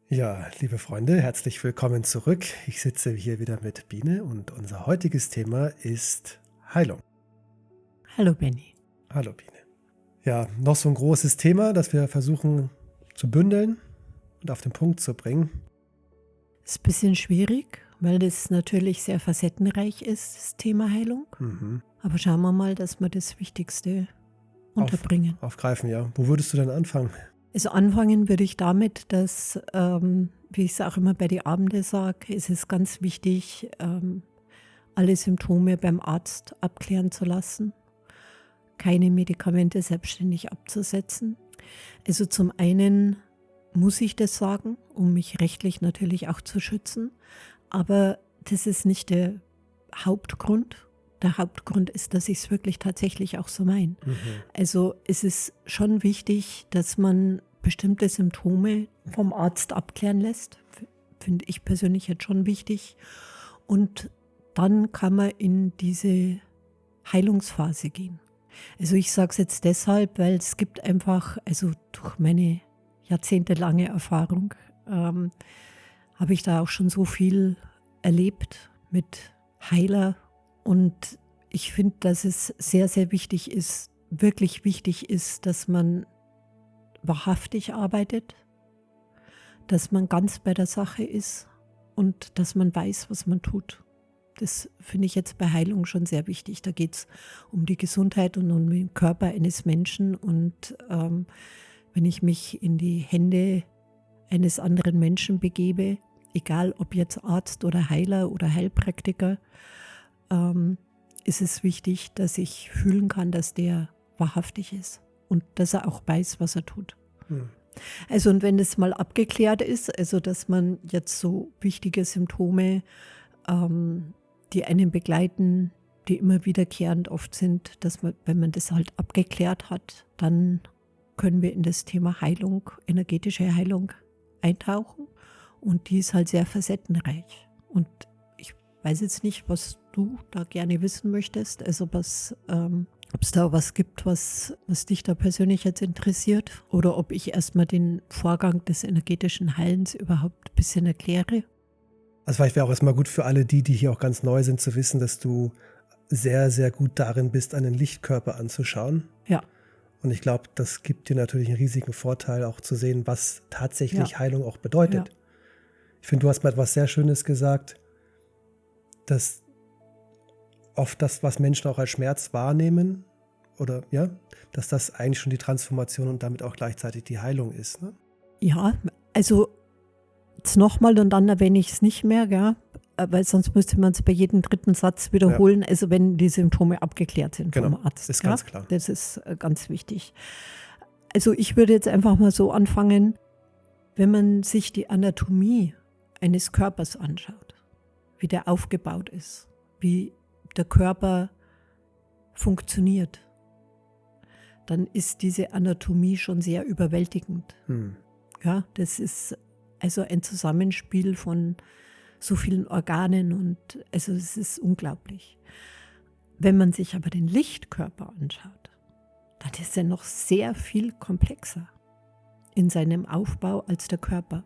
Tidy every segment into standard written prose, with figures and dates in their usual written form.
Ja, liebe Freunde, herzlich willkommen zurück. Ich sitze hier wieder mit Biene und unser heutiges Thema ist Heilung. Hallo Benny. Hallo Biene. Ja, noch so ein großes Thema, das wir versuchen zu bündeln und auf den Punkt zu bringen. Ist ein bisschen schwierig, weil das natürlich sehr facettenreich ist, das Thema Heilung. Mhm. Aber schauen wir mal, dass wir das Wichtigste unterbringen. Aufgreifen, ja. Wo würdest du denn anfangen? Also anfangen würde ich damit, dass, wie ich es auch immer bei den Abenden sage, es ist ganz wichtig, alle Symptome beim Arzt abklären zu lassen, keine Medikamente selbstständig abzusetzen. Also zum einen muss ich das sagen, um mich rechtlich natürlich auch zu schützen, aber das ist nicht der Hauptgrund. Der Hauptgrund ist, dass ich es wirklich tatsächlich auch so meine. Mhm. Also es ist schon wichtig, dass man bestimmte Symptome vom Arzt abklären lässt. Finde ich persönlich jetzt schon wichtig. Und dann kann man in diese Heilungsphase gehen. Also ich sage es jetzt deshalb, weil es gibt einfach, also durch meine jahrzehntelange Erfahrung, habe ich da auch schon so viel erlebt mit Heiler. Und ich finde, dass es sehr, sehr wichtig ist, wirklich wichtig ist, dass man wahrhaftig arbeitet, dass man ganz bei der Sache ist und dass man weiß, was man tut. Das finde ich jetzt bei Heilung schon sehr wichtig. Da geht es um die Gesundheit und um den Körper eines Menschen. Und wenn ich mich in die Hände eines anderen Menschen begebe, egal ob jetzt Arzt oder Heiler oder Heilpraktiker, ist es wichtig, dass ich fühlen kann, dass der wahrhaftig ist und dass er auch weiß, was er tut. Also und wenn das mal abgeklärt ist, also dass man jetzt so wichtige Symptome, die einen begleiten, die immer wiederkehrend oft sind, dass man, wenn man das halt abgeklärt hat, dann können wir in das Thema Heilung, energetische Heilung eintauchen und die ist halt sehr facettenreich. Und ich weiß jetzt nicht, was du da gerne wissen möchtest, also was, ob es da was gibt, was dich da persönlich jetzt interessiert oder ob ich erstmal den Vorgang des energetischen Heilens überhaupt ein bisschen erkläre. Also vielleicht wäre auch erstmal gut für alle die hier auch ganz neu sind, zu wissen, dass du sehr, sehr gut darin bist, einen Lichtkörper anzuschauen. Ja. Und ich glaube, das gibt dir natürlich einen riesigen Vorteil, auch zu sehen, was tatsächlich Heilung auch bedeutet. Ja. Ich finde, du hast mal etwas sehr Schönes gesagt, dass oft das, was Menschen auch als Schmerz wahrnehmen, oder ja, dass das eigentlich schon die Transformation und damit auch gleichzeitig die Heilung ist. Ne? Ja, also jetzt nochmal und dann erwähne ich es nicht mehr, gell? Weil sonst müsste man es bei jedem dritten Satz wiederholen, also wenn die Symptome abgeklärt sind vom Arzt. Ist ganz klar. Das ist ganz wichtig. Also ich würde jetzt einfach mal so anfangen, wenn man sich die Anatomie eines Körpers anschaut, wie der aufgebaut ist, wie der Körper funktioniert, dann ist diese Anatomie schon sehr überwältigend. Ja, das ist also ein Zusammenspiel von so vielen Organen und also es ist unglaublich. Wenn man sich aber den Lichtkörper anschaut, dann ist er noch sehr viel komplexer in seinem Aufbau als der Körper.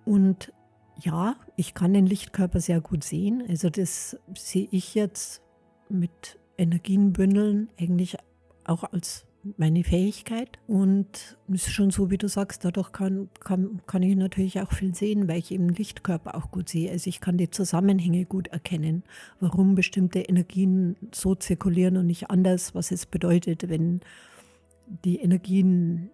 Und ja, ich kann den Lichtkörper sehr gut sehen. Also das sehe ich jetzt mit Energienbündeln eigentlich auch als meine Fähigkeit. Und es ist schon so, wie du sagst, dadurch kann ich natürlich auch viel sehen, weil ich eben Lichtkörper auch gut sehe. Also ich kann die Zusammenhänge gut erkennen, warum bestimmte Energien so zirkulieren und nicht anders, was es bedeutet, wenn die Energien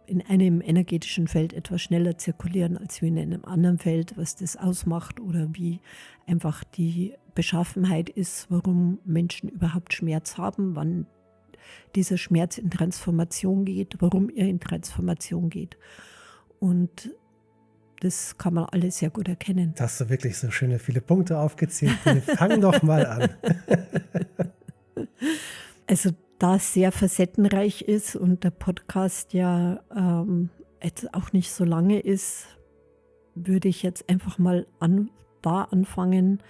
in einem energetischen Feld etwas schneller zirkulieren als wie in einem anderen Feld, was das ausmacht oder wie einfach die Beschaffenheit ist, warum Menschen überhaupt Schmerz haben, wann dieser Schmerz in Transformation geht, warum er in Transformation geht. Und das kann man alles sehr gut erkennen. Da hast du wirklich so schöne viele Punkte aufgezählt. Fang doch mal an. Also da es sehr facettenreich ist und der Podcast ja jetzt auch nicht so lange ist, würde ich jetzt einfach mal anfangen,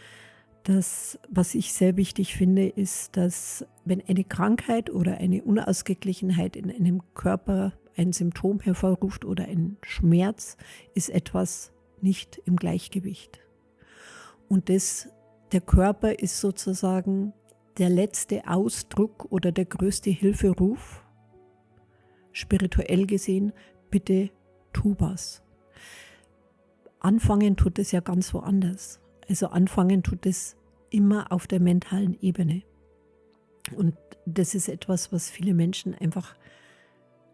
dass, was ich sehr wichtig finde, ist, dass wenn eine Krankheit oder eine Unausgeglichenheit in einem Körper ein Symptom hervorruft oder ein Schmerz, ist etwas nicht im Gleichgewicht. Und der Körper ist sozusagen der letzte Ausdruck oder der größte Hilferuf, spirituell gesehen, bitte tu was. Anfangen tut es ja ganz woanders. Also anfangen tut es immer auf der mentalen Ebene. Und das ist etwas, was viele Menschen einfach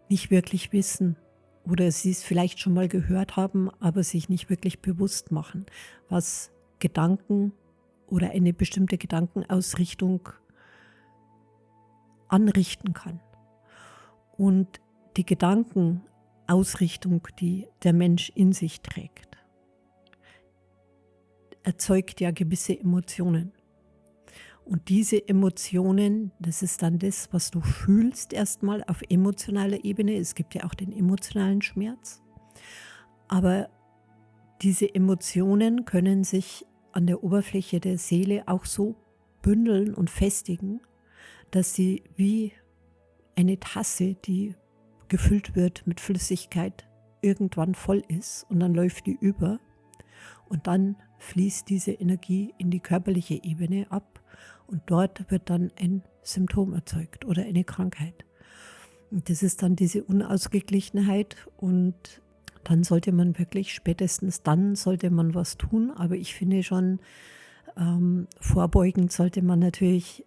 nicht wirklich wissen oder sie es vielleicht schon mal gehört haben, aber sich nicht wirklich bewusst machen, was Gedanken oder eine bestimmte Gedankenausrichtung anrichten kann. Und die Gedankenausrichtung, die der Mensch in sich trägt, erzeugt ja gewisse Emotionen. Und diese Emotionen, das ist dann das, was du fühlst erstmal auf emotionaler Ebene. Es gibt ja auch den emotionalen Schmerz. Aber diese Emotionen können sich an der Oberfläche der Seele auch so bündeln und festigen, dass sie wie eine Tasse, die gefüllt wird mit Flüssigkeit, irgendwann voll ist und dann läuft die über und dann fließt diese Energie in die körperliche Ebene ab und dort wird dann ein Symptom erzeugt oder eine Krankheit. Und das ist dann diese Unausgeglichenheit und dann sollte man wirklich, spätestens dann sollte man was tun, aber ich finde schon, vorbeugend sollte man natürlich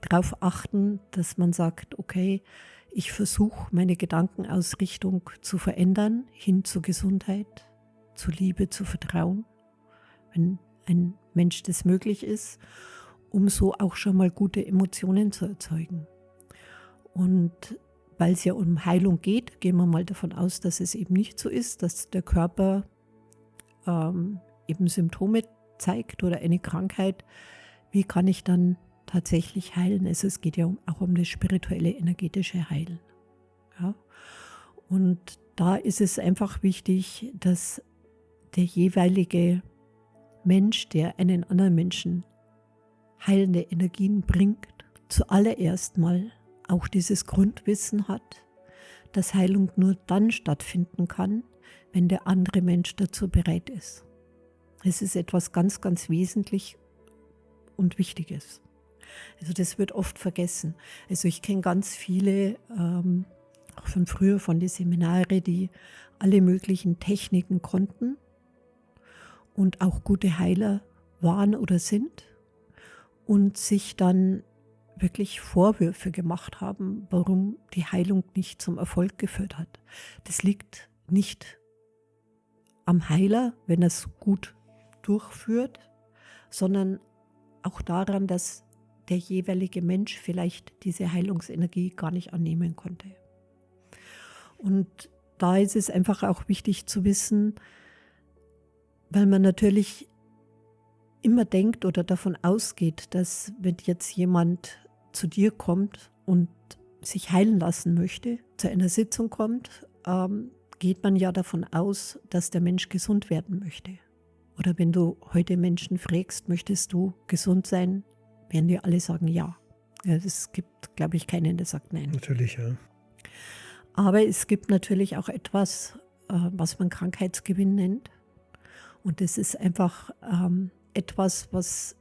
darauf achten, dass man sagt, okay, ich versuche meine Gedankenausrichtung zu verändern, hin zur Gesundheit, zu Liebe, zu Vertrauen, wenn ein Mensch das möglich ist, um so auch schon mal gute Emotionen zu erzeugen. Und weil es ja um Heilung geht, gehen wir mal davon aus, dass es eben nicht so ist, dass der Körper eben Symptome zeigt oder eine Krankheit. Wie kann ich dann tatsächlich heilen? Also es geht ja auch um das spirituelle, energetische Heilen. Ja? Und da ist es einfach wichtig, dass der jeweilige Mensch, der einen anderen Menschen heilende Energien bringt, zuallererst mal auch dieses Grundwissen hat, dass Heilung nur dann stattfinden kann, wenn der andere Mensch dazu bereit ist. Es ist etwas ganz, ganz Wesentliches und Wichtiges. Also das wird oft vergessen. Also ich kenne ganz viele, auch von früher, von den Seminare, die alle möglichen Techniken konnten und auch gute Heiler waren oder sind und sich dann wirklich Vorwürfe gemacht haben, warum die Heilung nicht zum Erfolg geführt hat. Das liegt nicht am Heiler, wenn er es gut durchführt, sondern auch daran, dass der jeweilige Mensch vielleicht diese Heilungsenergie gar nicht annehmen konnte. Und da ist es einfach auch wichtig zu wissen, weil man natürlich immer denkt oder davon ausgeht, dass wenn jetzt jemand zu dir kommt und sich heilen lassen möchte, zu einer Sitzung kommt, geht man ja davon aus, dass der Mensch gesund werden möchte. Oder wenn du heute Menschen fragst, möchtest du gesund sein, werden die alle sagen ja. Es gibt, glaube ich, keinen, der sagt nein. Natürlich, ja. Aber es gibt natürlich auch etwas, was man Krankheitsgewinn nennt. Und das ist einfach etwas, was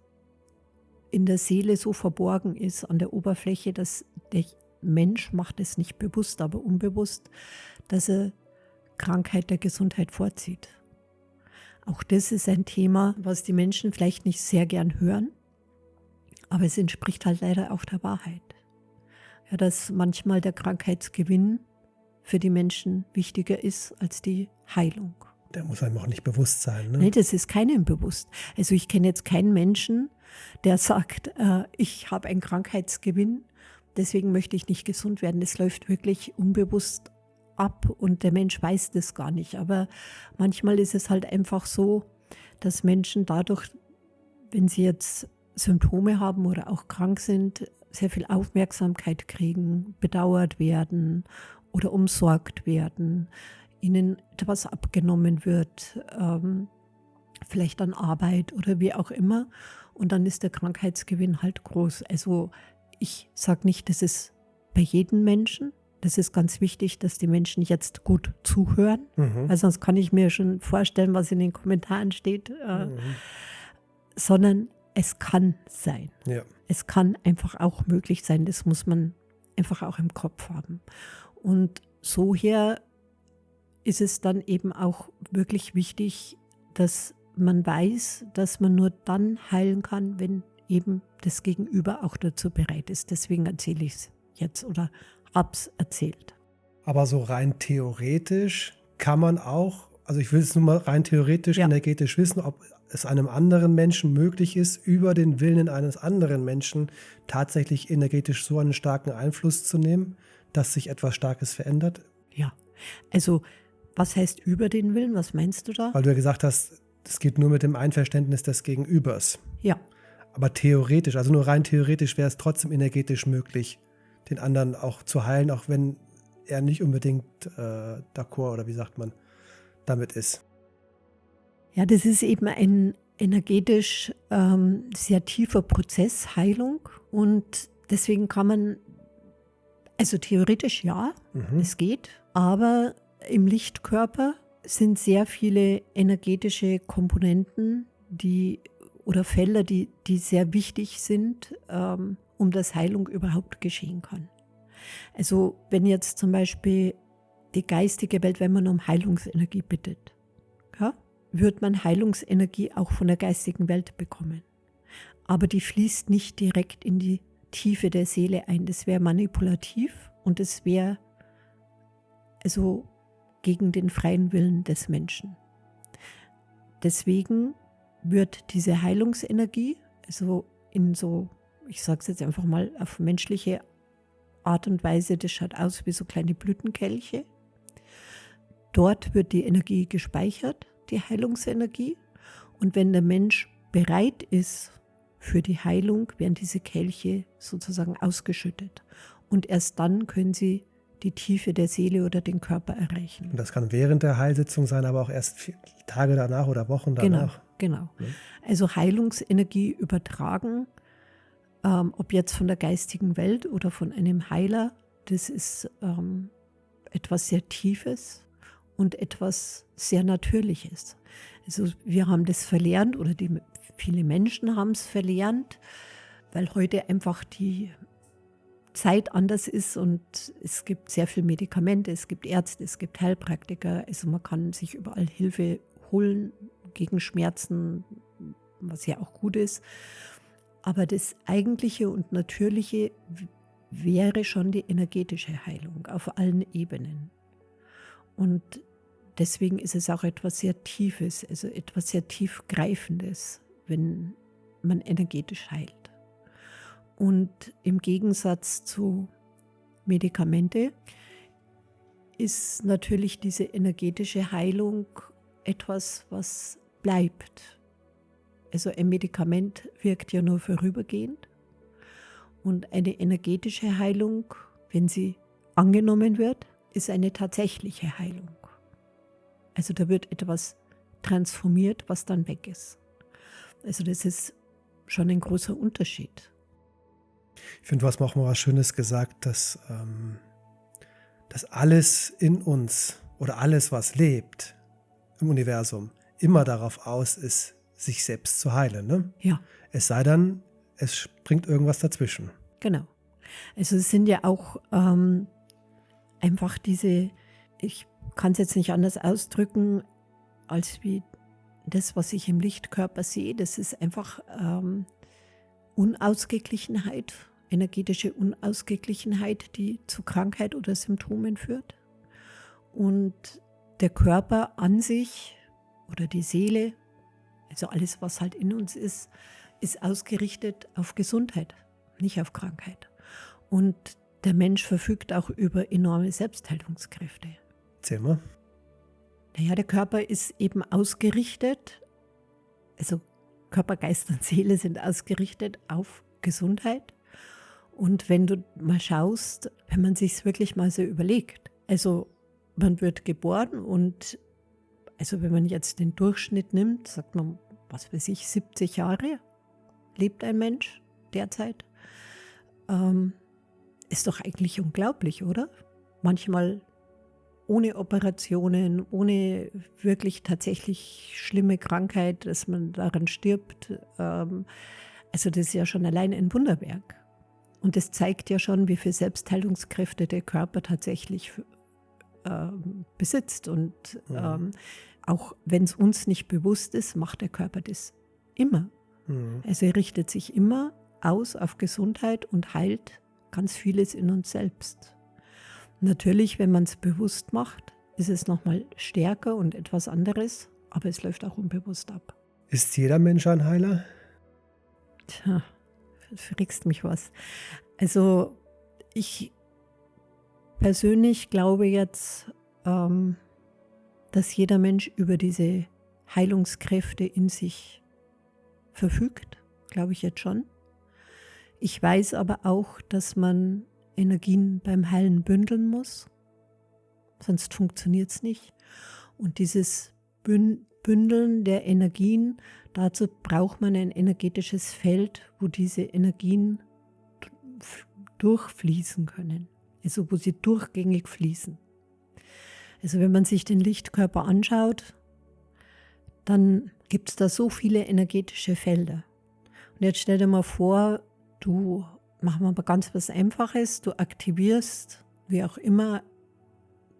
in der Seele so verborgen ist, an der Oberfläche, dass der Mensch macht es nicht bewusst, aber unbewusst, dass er Krankheit der Gesundheit vorzieht. Auch das ist ein Thema, was die Menschen vielleicht nicht sehr gern hören, aber es entspricht halt leider auch der Wahrheit. Ja, dass manchmal der Krankheitsgewinn für die Menschen wichtiger ist als die Heilung. Der muss einem auch nicht bewusst sein. Ne? Nee, das ist keinem bewusst. Also ich kenne jetzt keinen Menschen, der sagt, ich habe einen Krankheitsgewinn, deswegen möchte ich nicht gesund werden. Das läuft wirklich unbewusst ab und der Mensch weiß das gar nicht. Aber manchmal ist es halt einfach so, dass Menschen dadurch, wenn sie jetzt Symptome haben oder auch krank sind, sehr viel Aufmerksamkeit kriegen, bedauert werden oder umsorgt werden, ihnen etwas abgenommen wird, vielleicht an Arbeit oder wie auch immer. Und dann ist der Krankheitsgewinn halt groß. Also ich sage nicht, das ist bei jedem Menschen, Das ist ganz wichtig, dass die Menschen jetzt gut zuhören, weil sonst kann ich mir schon vorstellen, was in den Kommentaren steht, sondern es kann sein. Ja. Es kann einfach auch möglich sein, das muss man einfach auch im Kopf haben. Und so her ist es dann eben auch wirklich wichtig, dass man weiß, dass man nur dann heilen kann, wenn eben das Gegenüber auch dazu bereit ist. Deswegen erzähle ich es jetzt oder hab's erzählt. Aber so rein theoretisch kann man auch, also ich will es nur mal rein theoretisch, energetisch wissen, ob es einem anderen Menschen möglich ist, über den Willen eines anderen Menschen tatsächlich energetisch so einen starken Einfluss zu nehmen, dass sich etwas Starkes verändert. Ja, also was heißt über den Willen? Was meinst du da? Weil du ja gesagt hast, das geht nur mit dem Einverständnis des Gegenübers. Ja. Aber theoretisch, also nur rein theoretisch wäre es trotzdem energetisch möglich, den anderen auch zu heilen, auch wenn er nicht unbedingt d'accord oder wie sagt man, damit ist. Ja, das ist eben ein energetisch sehr tiefer Prozess, Heilung. Und deswegen kann man, also theoretisch ja, es geht, aber im Lichtkörper sind sehr viele energetische Komponenten, oder Felder, die sehr wichtig sind, um dass Heilung überhaupt geschehen kann. Also wenn jetzt zum Beispiel die geistige Welt, wenn man um Heilungsenergie bittet, ja, wird man Heilungsenergie auch von der geistigen Welt bekommen. Aber die fließt nicht direkt in die Tiefe der Seele ein. Das wäre manipulativ und das wäre also gegen den freien Willen des Menschen. Deswegen wird diese Heilungsenergie, also in so, ich sage es jetzt einfach mal auf menschliche Art und Weise, das schaut aus wie so kleine Blütenkelche. Dort wird die Energie gespeichert, die Heilungsenergie. Und wenn der Mensch bereit ist für die Heilung, werden diese Kelche sozusagen ausgeschüttet. Und erst dann können sie die Tiefe der Seele oder den Körper erreichen. Und das kann während der Heilsitzung sein, aber auch erst Tage danach oder Wochen danach. Genau. Also Heilungsenergie übertragen, ob jetzt von der geistigen Welt oder von einem Heiler, das ist etwas sehr Tiefes und etwas sehr Natürliches. Also wir haben das verlernt oder viele Menschen haben es verlernt, weil heute einfach die Zeit anders ist und es gibt sehr viele Medikamente, es gibt Ärzte, es gibt Heilpraktiker, also man kann sich überall Hilfe holen gegen Schmerzen, was ja auch gut ist. Aber das Eigentliche und Natürliche wäre schon die energetische Heilung auf allen Ebenen. Und deswegen ist es auch etwas sehr Tiefes, also etwas sehr Tiefgreifendes, wenn man energetisch heilt. Und im Gegensatz zu Medikamente ist natürlich diese energetische Heilung etwas, was bleibt. Also ein Medikament wirkt ja nur vorübergehend und eine energetische Heilung, wenn sie angenommen wird, ist eine tatsächliche Heilung. Also da wird etwas transformiert, was dann weg ist. Also das ist schon ein großer Unterschied. Ich finde, du hast auch mal was Schönes gesagt, dass alles in uns oder alles, was lebt im Universum, immer darauf aus ist, sich selbst zu heilen. Ne? Ja. Es sei denn, es springt irgendwas dazwischen. Genau. Also es sind ja auch einfach diese, ich kann es jetzt nicht anders ausdrücken, als wie das, was ich im Lichtkörper sehe. Das ist einfach Unausgeglichenheit, energetische Unausgeglichenheit, die zu Krankheit oder Symptomen führt. Und der Körper an sich oder die Seele, also alles, was halt in uns ist ausgerichtet auf Gesundheit, nicht auf Krankheit. Und der Mensch verfügt auch über enorme Selbstheilungskräfte. Erzähl mal. Naja, der Körper ist eben ausgerichtet, also Körper, Geist und Seele sind ausgerichtet auf Gesundheit. Und wenn du mal schaust, wenn man sich es wirklich mal so überlegt, also man wird geboren und also wenn man jetzt den Durchschnitt nimmt, sagt man, was weiß ich, 70 Jahre lebt ein Mensch derzeit. Ist doch eigentlich unglaublich, oder? manchmal ohne Operationen, ohne wirklich tatsächlich schlimme Krankheit, dass man daran stirbt. Also das ist ja schon allein ein Wunderwerk. Und das zeigt ja schon, wie viel Selbstheilungskräfte der Körper tatsächlich besitzt. Und auch wenn es uns nicht bewusst ist, macht der Körper das immer. Also er richtet sich immer aus auf Gesundheit und heilt ganz vieles in uns selbst. Natürlich, wenn man es bewusst macht, ist es nochmal stärker und etwas anderes, aber es läuft auch unbewusst ab. Ist jeder Mensch ein Heiler? Tja, du fragst mich was. Also ich persönlich glaube jetzt, dass jeder Mensch über diese Heilungskräfte in sich verfügt, glaube ich jetzt schon. Ich weiß aber auch, dass man Energien beim Heilen bündeln muss, sonst funktioniert es nicht. Und dieses Bündeln der Energien, dazu braucht man ein energetisches Feld, wo diese Energien durchfließen können, also wo sie durchgängig fließen. Also wenn man sich den Lichtkörper anschaut, dann gibt es da so viele energetische Felder. Und jetzt stell dir mal vor, machen wir mal ganz was Einfaches, du aktivierst, wie auch immer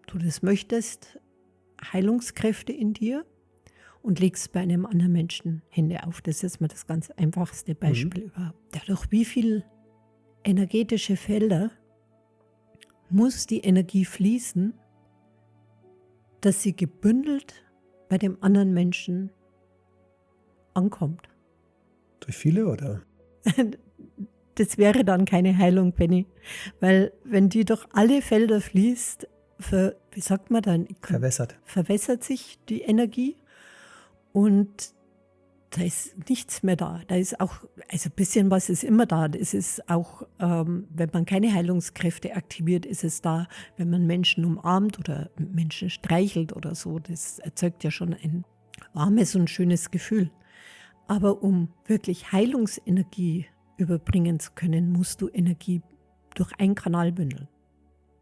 du das möchtest, Heilungskräfte in dir und legst bei einem anderen Menschen Hände auf. Das ist mal das ganz einfachste Beispiel überhaupt. Dadurch, wie viel energetische Felder muss die Energie fließen, dass sie gebündelt bei dem anderen Menschen ankommt. Durch viele, oder? Das wäre dann keine Heilung, Benny. Weil wenn die durch alle Felder fließt, wie sagt man dann? Verwässert sich die Energie und da ist nichts mehr da. Da ist auch, also ein bisschen was ist immer da. Es ist auch, wenn man keine Heilungskräfte aktiviert, ist es da, wenn man Menschen umarmt oder Menschen streichelt oder so. Das erzeugt ja schon ein warmes und schönes Gefühl. Aber um wirklich Heilungsenergie überbringen zu können, musst du Energie durch einen Kanal bündeln,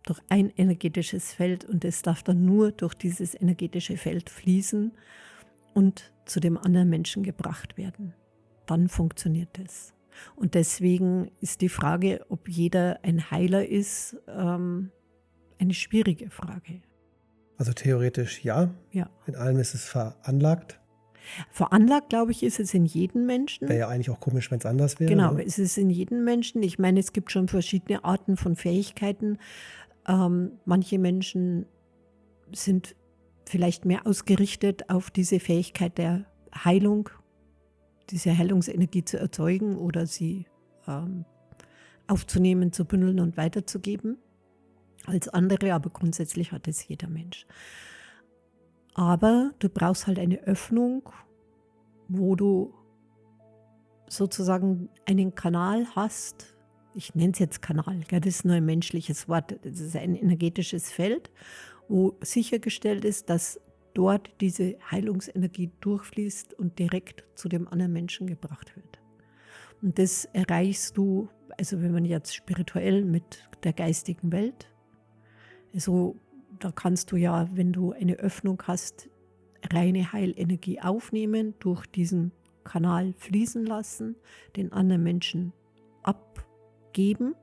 durch ein energetisches Feld und es darf dann nur durch dieses energetische Feld fließen und zu dem anderen Menschen gebracht werden. Dann funktioniert es. Und deswegen ist die Frage, ob jeder ein Heiler ist, eine schwierige Frage. Also theoretisch ja. Ja. In allem ist es veranlagt. Veranlagt, glaube ich, ist es in jedem Menschen. Wäre ja eigentlich auch komisch, wenn es anders wäre. Genau, ne? es ist in jedem Menschen. Ich meine, es gibt schon verschiedene Arten von Fähigkeiten. Manche Menschen sind vielleicht mehr ausgerichtet auf diese Fähigkeit der Heilung, diese Heilungsenergie zu erzeugen oder sie aufzunehmen, zu bündeln und weiterzugeben als andere, aber grundsätzlich hat es jeder Mensch. Aber du brauchst halt eine Öffnung, wo du sozusagen einen Kanal hast. Ich nenne es jetzt Kanal, das ist nur ein menschliches Wort. Das ist ein energetisches Feld, wo sichergestellt ist, dass dort diese Heilungsenergie durchfließt und direkt zu dem anderen Menschen gebracht wird. Und das erreichst du, also wenn man jetzt spirituell mit der geistigen Welt, also da kannst du ja, wenn du eine Öffnung hast, reine Heilenergie aufnehmen, durch diesen Kanal fließen lassen, den anderen Menschen abgeben,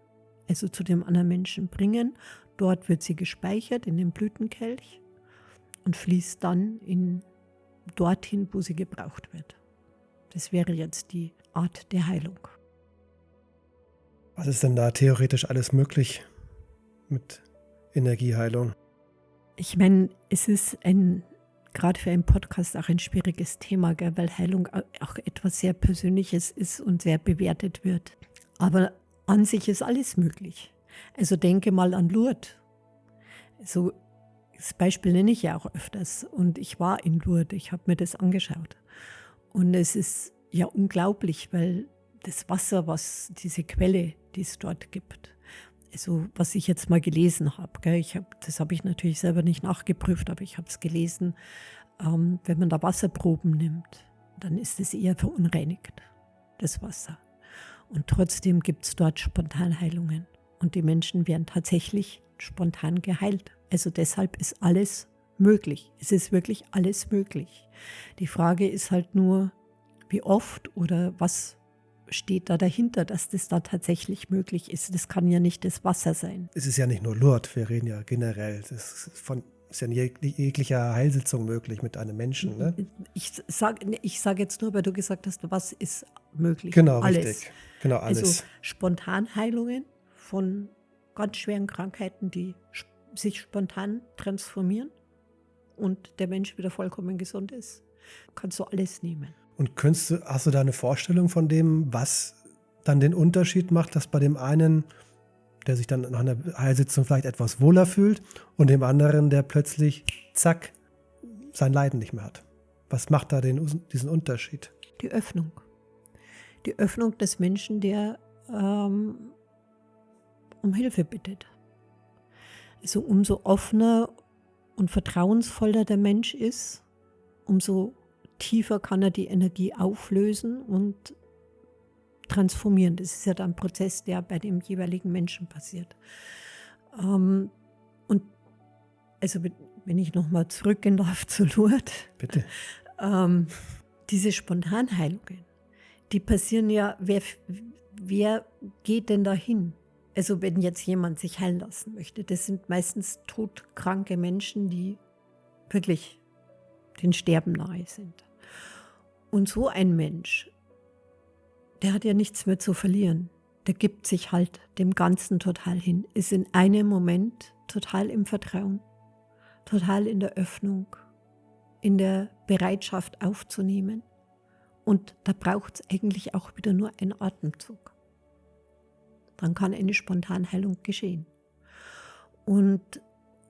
also zu dem anderen Menschen bringen. Dort wird sie gespeichert in dem Blütenkelch und fließt dann dorthin, wo sie gebraucht wird. Das wäre jetzt die Art der Heilung. Was ist denn da theoretisch alles möglich mit Energieheilung? Ich meine, es ist gerade für einen Podcast auch ein schwieriges Thema, gell, weil Heilung auch etwas sehr Persönliches ist und sehr bewertet wird. Aber an sich ist alles möglich. Also denke mal an Lourdes. Also das Beispiel nenne ich ja auch öfters. Und ich war in Lourdes, ich habe mir das angeschaut. Und es ist ja unglaublich, weil das Wasser, diese Quelle, die es dort gibt, also was ich jetzt mal gelesen habe, das habe ich natürlich selber nicht nachgeprüft, aber ich habe es gelesen, wenn man da Wasserproben nimmt, dann ist es eher verunreinigt, das Wasser. Und trotzdem gibt es dort Spontanheilungen. Und die Menschen werden tatsächlich spontan geheilt. Also deshalb ist alles möglich. Es ist wirklich alles möglich. Die Frage ist halt nur, wie oft oder was steht da dahinter, dass das da tatsächlich möglich ist. Das kann ja nicht das Wasser sein. Es ist ja nicht nur Lourdes, wir reden ja generell. Ist ja in jeglicher Heilsitzung möglich mit einem Menschen. Ne? Ich sag jetzt nur, weil du gesagt hast, was ist möglich? Genau, alles. richtig. Genau, alles. Also Spontanheilungen von ganz schweren Krankheiten, die sich spontan transformieren und der Mensch wieder vollkommen gesund ist. Kannst du alles nehmen. Und hast du da eine Vorstellung von dem, was dann den Unterschied macht, dass bei dem einen, der sich dann nach einer Heilsitzung vielleicht etwas wohler fühlt und dem anderen, der plötzlich, zack, sein Leiden nicht mehr hat? Was macht da diesen Unterschied? Die Öffnung. Die Öffnung des Menschen, der um Hilfe bittet. Also umso offener und vertrauensvoller der Mensch ist, umso tiefer kann er die Energie auflösen und transformieren. Das ist ja dann ein Prozess, der bei dem jeweiligen Menschen passiert. Und also wenn ich nochmal zurückgehen darf zu Lourdes. Bitte. Diese Spontanheilungen, die passieren ja, wer geht denn dahin? Also wenn jetzt jemand sich heilen lassen möchte, das sind meistens todkranke Menschen, die wirklich den Sterben nahe sind. Und so ein Mensch, der hat ja nichts mehr zu verlieren. Der gibt sich halt dem Ganzen total hin, ist in einem Moment total im Vertrauen, total in der Öffnung, in der Bereitschaft aufzunehmen. Und da braucht es eigentlich auch wieder nur einen Atemzug. Dann kann eine Spontanheilung geschehen. Und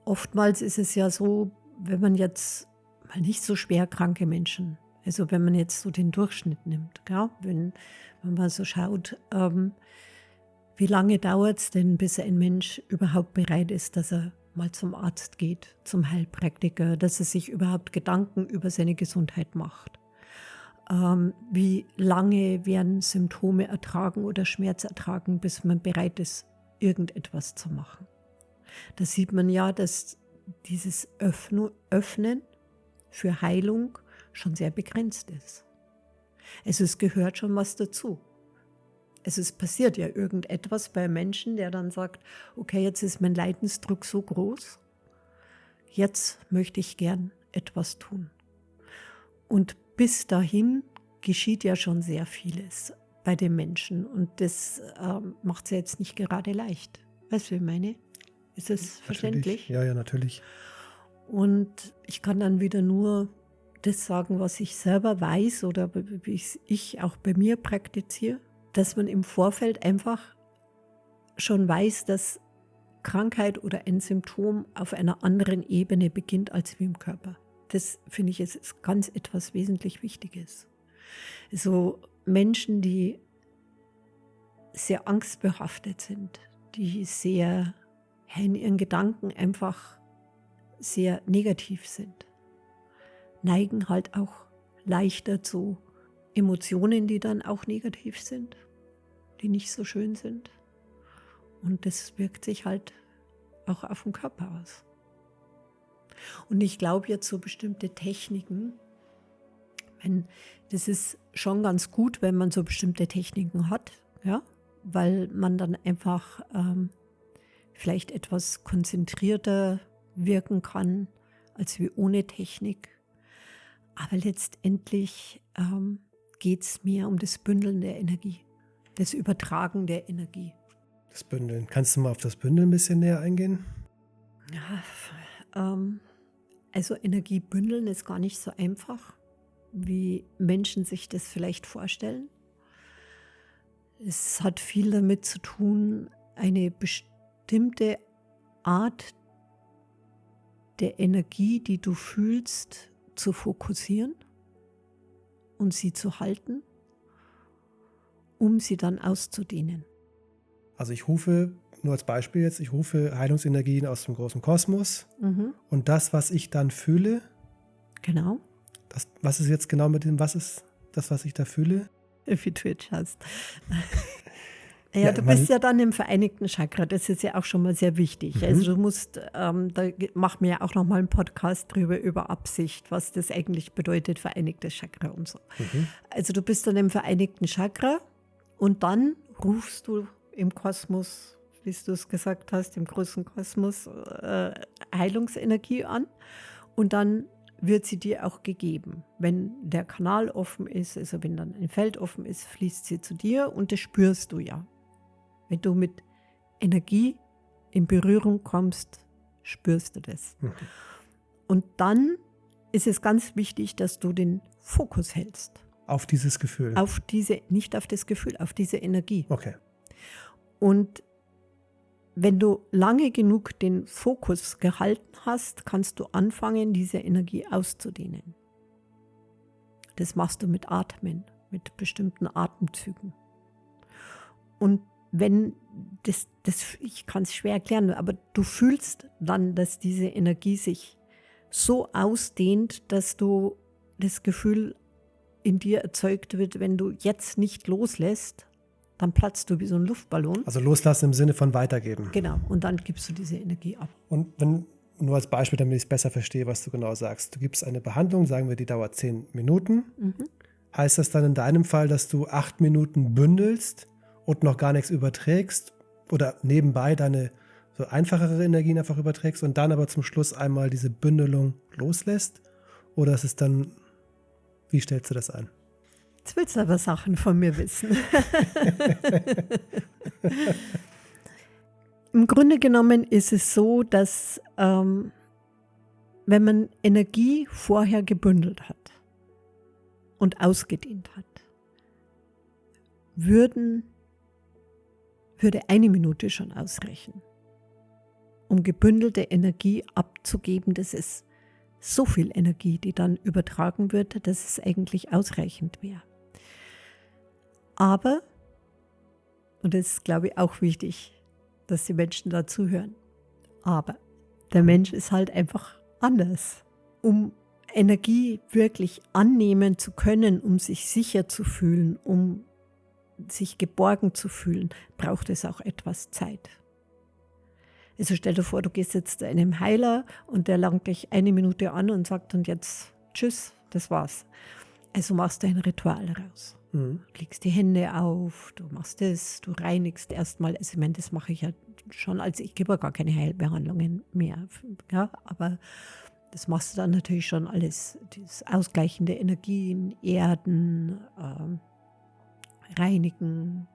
oftmals ist es ja so, wenn man jetzt mal nicht so schwer kranke Menschen, also wenn man jetzt so den Durchschnitt nimmt, gell? Wenn man so schaut, wie lange dauert es denn, bis ein Mensch überhaupt bereit ist, dass er mal zum Arzt geht, zum Heilpraktiker, dass er sich überhaupt Gedanken über seine Gesundheit macht. Wie lange werden Symptome ertragen oder Schmerz ertragen, bis man bereit ist, irgendetwas zu machen. Da sieht man ja, dass dieses Öffnen für Heilung schon sehr begrenzt ist. Also es gehört schon was dazu. Also es passiert ja irgendetwas bei Menschen, der dann sagt, okay, jetzt ist mein Leidensdruck so groß, jetzt möchte ich gern etwas tun. Und bis dahin geschieht ja schon sehr vieles bei den Menschen und das macht es ja jetzt nicht gerade leicht. Weißt du, wie ich meine? Ist das verständlich? Ja, natürlich. Und ich kann dann wieder nur das sagen, was ich selber weiß oder wie ich auch bei mir praktiziere, dass man im Vorfeld einfach schon weiß, dass Krankheit oder ein Symptom auf einer anderen Ebene beginnt als wie im Körper. Das finde ich ist ganz etwas wesentlich Wichtiges. So Menschen, die sehr angstbehaftet sind, die sehr in ihren Gedanken einfach sehr negativ sind, neigen halt auch leichter zu Emotionen, die dann auch negativ sind, die nicht so schön sind. Und das wirkt sich halt auch auf den Körper aus. Und ich glaube jetzt so bestimmte Techniken, das ist schon ganz gut, wenn man so bestimmte Techniken hat, ja, weil man dann einfach vielleicht etwas konzentrierter wirken kann, als wie ohne Technik. Aber letztendlich geht es mir um das Bündeln der Energie, das Übertragen der Energie. Das Bündeln. Kannst du mal auf das Bündeln ein bisschen näher eingehen? Ja, also Energie bündeln ist gar nicht so einfach, wie Menschen sich das vielleicht vorstellen. Es hat viel damit zu tun, eine bestimmte Art der Energie, die du fühlst, zu fokussieren und sie zu halten, um sie dann auszudehnen. Also ich rufe, nur als Beispiel jetzt, ich rufe Heilungsenergien aus dem großen Kosmos und das, was ich dann fühle, Genau. was ist jetzt genau mit dem, was ist das, was ich da fühle? Wie du jetzt hast. Ja, du bist ja dann im vereinigten Chakra, das ist ja auch schon mal sehr wichtig. Also du musst, da machen wir ja auch nochmal einen Podcast drüber, über Absicht, was das eigentlich bedeutet, vereinigtes Chakra und so. Also du bist dann im vereinigten Chakra und dann rufst du im Kosmos, wie du es gesagt hast, im großen Kosmos Heilungsenergie an und dann wird sie dir auch gegeben. Wenn der Kanal offen ist, also wenn dann ein Feld offen ist, fließt sie zu dir und das spürst du ja. Wenn du mit Energie in Berührung kommst, spürst du das. Und dann ist es ganz wichtig, dass du den Fokus hältst. Auf dieses Gefühl? Nicht auf das Gefühl, auf diese Energie. Okay. Und wenn du lange genug den Fokus gehalten hast, kannst du anfangen, diese Energie auszudehnen. Das machst du mit Atmen, mit bestimmten Atemzügen. Und wenn ich kann es schwer erklären, aber du fühlst dann, dass diese Energie sich so ausdehnt, dass du das Gefühl in dir erzeugt wird, wenn du jetzt nicht loslässt, dann platzt du wie so ein Luftballon. Also loslassen im Sinne von weitergeben. Genau, und dann gibst du diese Energie ab. Und wenn, nur als Beispiel, damit ich es besser verstehe, was du genau sagst. Du gibst eine Behandlung, sagen wir, die dauert 10 Minuten. Heißt das dann in deinem Fall, dass du 8 Minuten bündelst und noch gar nichts überträgst oder nebenbei deine so einfachere Energien einfach überträgst und dann aber zum Schluss einmal diese Bündelung loslässt? Oder ist es dann, wie stellst du das ein? Jetzt willst du aber Sachen von mir wissen. Im Grunde genommen ist es so, dass wenn man Energie vorher gebündelt hat und ausgedehnt hat, würde 1 Minute schon ausreichen, um gebündelte Energie abzugeben. Das ist so viel Energie, die dann übertragen wird, dass es eigentlich ausreichend wäre. Aber, und das ist, glaube ich, auch wichtig, dass die Menschen da zuhören, aber der Mensch ist halt einfach anders. Um Energie wirklich annehmen zu können, um sich sicher zu fühlen, um sich geborgen zu fühlen, braucht es auch etwas Zeit. Also stell dir vor, du gehst jetzt zu einem Heiler und der langt dich 1 Minute an und sagt und jetzt tschüss, das war's. Also machst du ein Ritual raus. Du legst die Hände auf, du machst das, du reinigst erstmal. Also ich meine, das mache ich ja schon, also ich gebe ja gar keine Heilbehandlungen mehr. Ja, aber das machst du dann natürlich schon alles, das Ausgleichen der Energien, Erden, Reinigen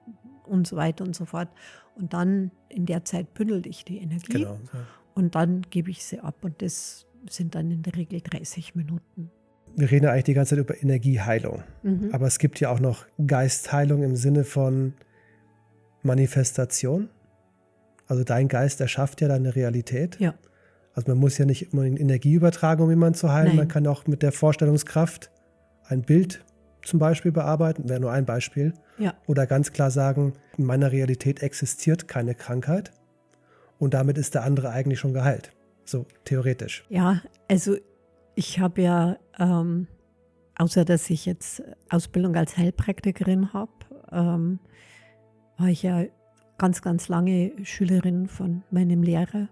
und so weiter und so fort. Und dann in der Zeit bündel ich die Energie. Genau, ja. Und dann gebe ich sie ab. Und das sind dann in der Regel 30 Minuten. Wir reden ja eigentlich die ganze Zeit über Energieheilung. Aber es gibt ja auch noch Geistheilung im Sinne von Manifestation. Also dein Geist erschafft ja deine Realität. Ja. Also man muss ja nicht immer Energie übertragen, um jemanden zu heilen. Nein. Man kann auch mit der Vorstellungskraft ein Bild zum Beispiel bearbeiten, wäre nur ein Beispiel. Ja. Oder ganz klar sagen, in meiner Realität existiert keine Krankheit und damit ist der andere eigentlich schon geheilt. So theoretisch. Ja, also ich habe ja, außer dass ich jetzt Ausbildung als Heilpraktikerin habe, war ich ja ganz, ganz lange Schülerin von meinem Lehrer.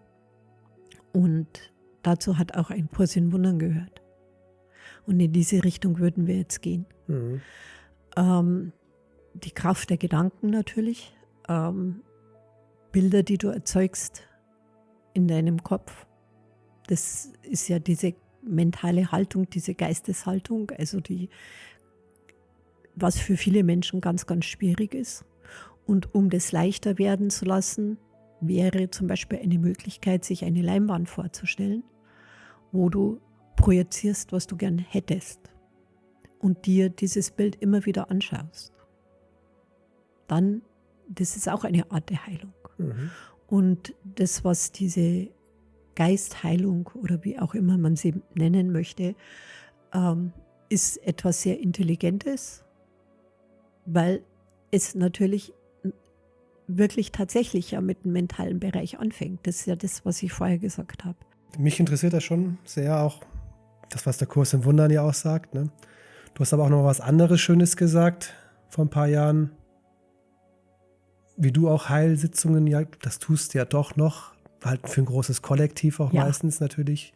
Und dazu hat auch ein Kurs in Wundern gehört. Und in diese Richtung würden wir jetzt gehen. Die Kraft der Gedanken natürlich, Bilder, die du erzeugst in deinem Kopf. Das ist ja diese mentale Haltung, diese Geisteshaltung, also was für viele Menschen ganz, ganz schwierig ist. Und um das leichter werden zu lassen, wäre zum Beispiel eine Möglichkeit, sich eine Leinwand vorzustellen, wo du projizierst, was du gern hättest und dir dieses Bild immer wieder anschaust. Dann, das ist auch eine Art der Heilung. Und das, was diese Geistheilung oder wie auch immer man sie nennen möchte, ist etwas sehr Intelligentes, weil es natürlich wirklich tatsächlich ja mit dem mentalen Bereich anfängt. Das ist ja das, was ich vorher gesagt habe. Mich interessiert das schon sehr, auch das, was der Kurs in Wundern ja auch sagt. Ne? Du hast aber auch noch was anderes Schönes gesagt vor ein paar Jahren. wie du auch Heilsitzungen, ja, das tust du ja doch noch, halt für ein großes Kollektiv auch Ja. meistens natürlich.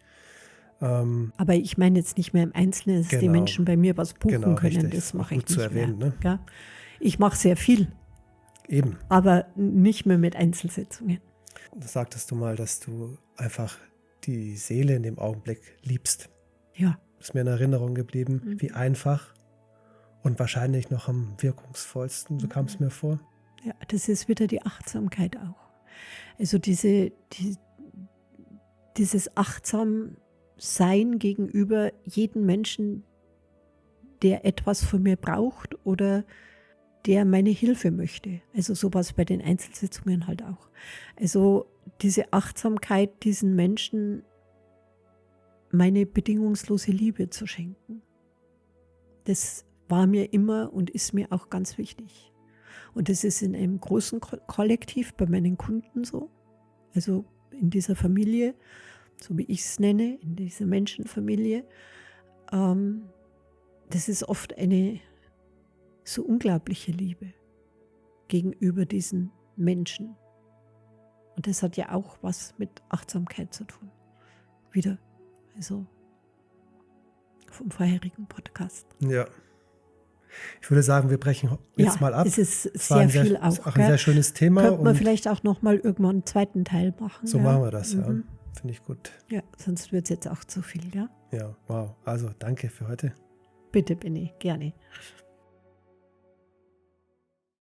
Aber ich meine jetzt nicht mehr im Einzelnen, dass die Genau. Menschen bei mir was buchen Genau, können. richtig. Das mache Gut ich nicht zu erwähnen, mehr. ne? Ja? Ich mache sehr viel, Eben. aber nicht mehr mit Einzelsitzungen. Da sagtest du mal, dass du einfach die Seele in dem Augenblick liebst. Ja, Ist mir in Erinnerung geblieben, wie einfach und wahrscheinlich noch am wirkungsvollsten, so kam es mir vor. ja, das ist wieder die Achtsamkeit auch. Also dieses Achtsamsein gegenüber jedem Menschen, der etwas von mir braucht oder der meine Hilfe möchte. Also sowas bei den Einzelsitzungen halt auch. Also diese Achtsamkeit, diesen Menschen meine bedingungslose Liebe zu schenken. Das war mir immer und ist mir auch ganz wichtig. Und das ist in einem großen Kollektiv bei meinen Kunden so. Also in dieser Familie, so wie ich es nenne, in dieser Menschenfamilie. Das ist oft eine so unglaubliche Liebe gegenüber diesen Menschen. Und das hat ja auch was mit Achtsamkeit zu tun. Wieder, also vom vorherigen Podcast. Ja. Ich würde sagen, wir brechen jetzt mal ab. Es ist Es war sehr ein viel ist auch. auch ein sehr schönes Thema. Könnte man und vielleicht auch nochmal irgendwann einen zweiten Teil machen. so machen wir das, ja. Finde ich gut. Ja, sonst wird es jetzt auch zu viel, ja? Ja, wow. Also danke für heute. Bitte, Benni, gerne.